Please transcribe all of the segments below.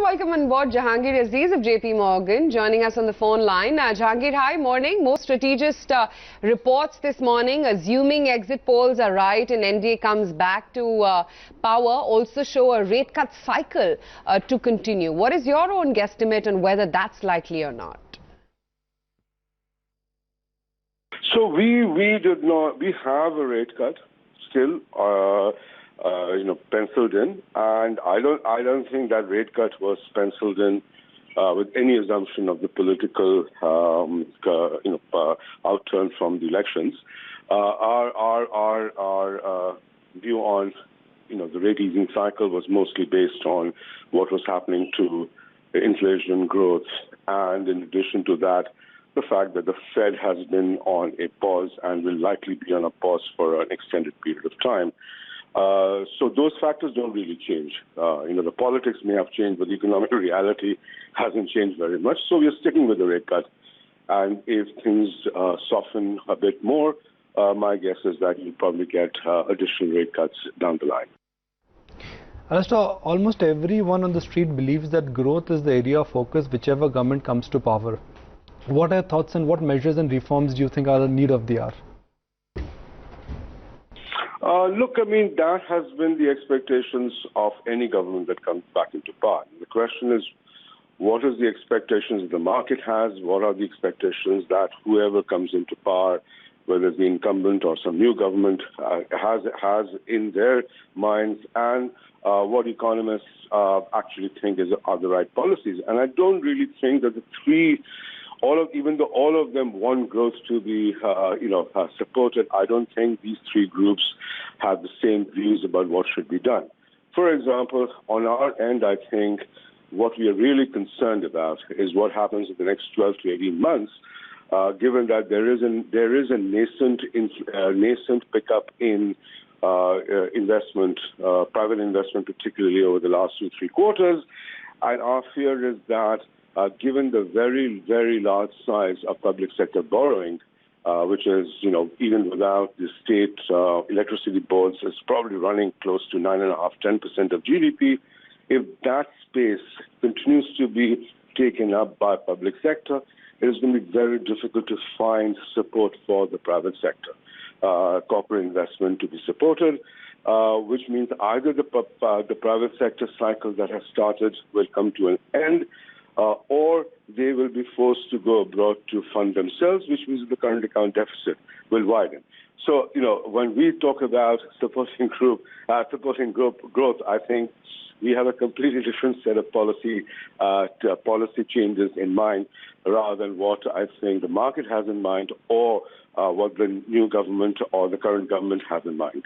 welcome on board Jahangir Aziz of JP Morgan, joining us on the phone line. Jahangir, hi, morning. Most strategist reports this morning, assuming exit polls are right and NDA comes back to power, also show a rate cut cycle to continue. What is your own guesstimate on whether that's likely or not? So we have a rate cut still, penciled in, and I don't think that rate cut was penciled in with any assumption of the political, outturn from the elections. Our view on, the rate easing cycle was mostly based on what was happening to inflation growth, and in addition to that, the fact that the Fed has been on a pause and will likely be on a pause for an extended period of time. So those factors don't really change. The politics may have changed, but the economic reality hasn't changed very much. So we are sticking with the rate cut. And if things soften a bit more, my guess is that you'll probably get additional rate cuts down the line. Alistair, almost everyone on the street believes that growth is the area of focus whichever government comes to power. What are your thoughts and what measures and reforms do you think are the need of the hour? Look, that has been the expectations of any government that comes back into power. The question is, what is the expectations the market has? What are the expectations that whoever comes into power, whether it's the incumbent or some new government, has in their minds, and what economists actually think are the right policies. And I don't really think that the three, even though all of them want growth to be, supported, I don't think these three groups have the same views about what should be done. For example, on our end, I think what we are really concerned about is what happens in the next 12 to 18 months, given that there is a nascent pickup in investment, private investment, particularly over the last 2-3 quarters, and our fear is that given the very, very large size of public sector borrowing, which is, even without the state electricity boards, is probably running close to 9.5–10% of GDP. If that space continues to be taken up by public sector, it is going to be very difficult to find support for the private sector, corporate investment to be supported, which means either the private sector cycle that has started will come to an end, or they will be forced to go abroad to fund themselves, which means the current account deficit will widen. So, when we talk about supporting growth, I think we have a completely different set of policy changes in mind, rather than what I think the market has in mind, or what the new government or the current government has in mind.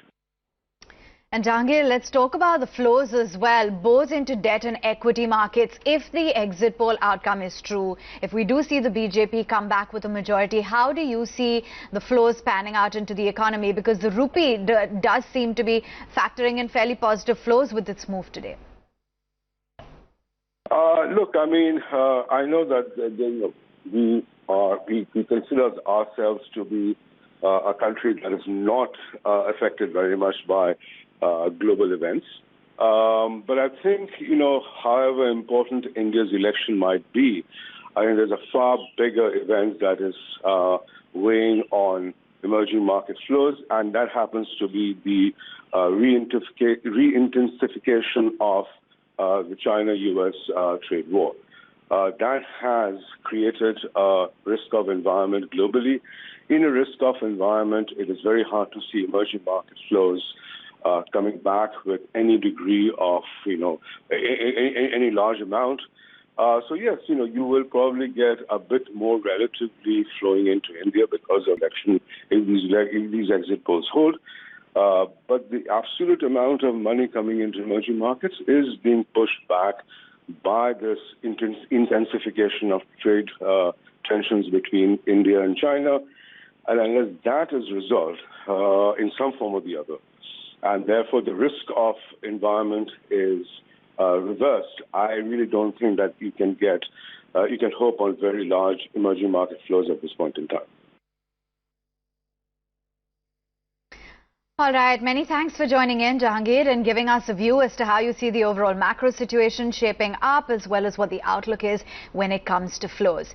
And Jahangir, let's talk about the flows as well, both into debt and equity markets. If the exit poll outcome is true, if we do see the BJP come back with a majority, how do you see the flows panning out into the economy? Because the rupee does seem to be factoring in fairly positive flows with its move today. Look, I know that we consider ourselves to be a country that is not affected very much by global events. But I think, however important India's election might be, I think there's a far bigger event that is weighing on emerging market flows, and that happens to be the re-intensification of the China-US trade war. That has created a risk-off environment globally. In a risk-off environment, it is very hard to see emerging market flows coming back with any degree of, any large amount. So yes, you will probably get a bit more relatively flowing into India because of election if these exit polls hold. But the absolute amount of money coming into emerging markets is being pushed back by this intensification of trade tensions between India and China. And unless that is resolved in some form or the other, and therefore the risk-off environment is reversed, I really don't think that you can hope on very large emerging market flows at this point in time. All right, many thanks for joining in, Jahangir, and giving us a view as to how you see the overall macro situation shaping up, as well as what the outlook is when it comes to flows.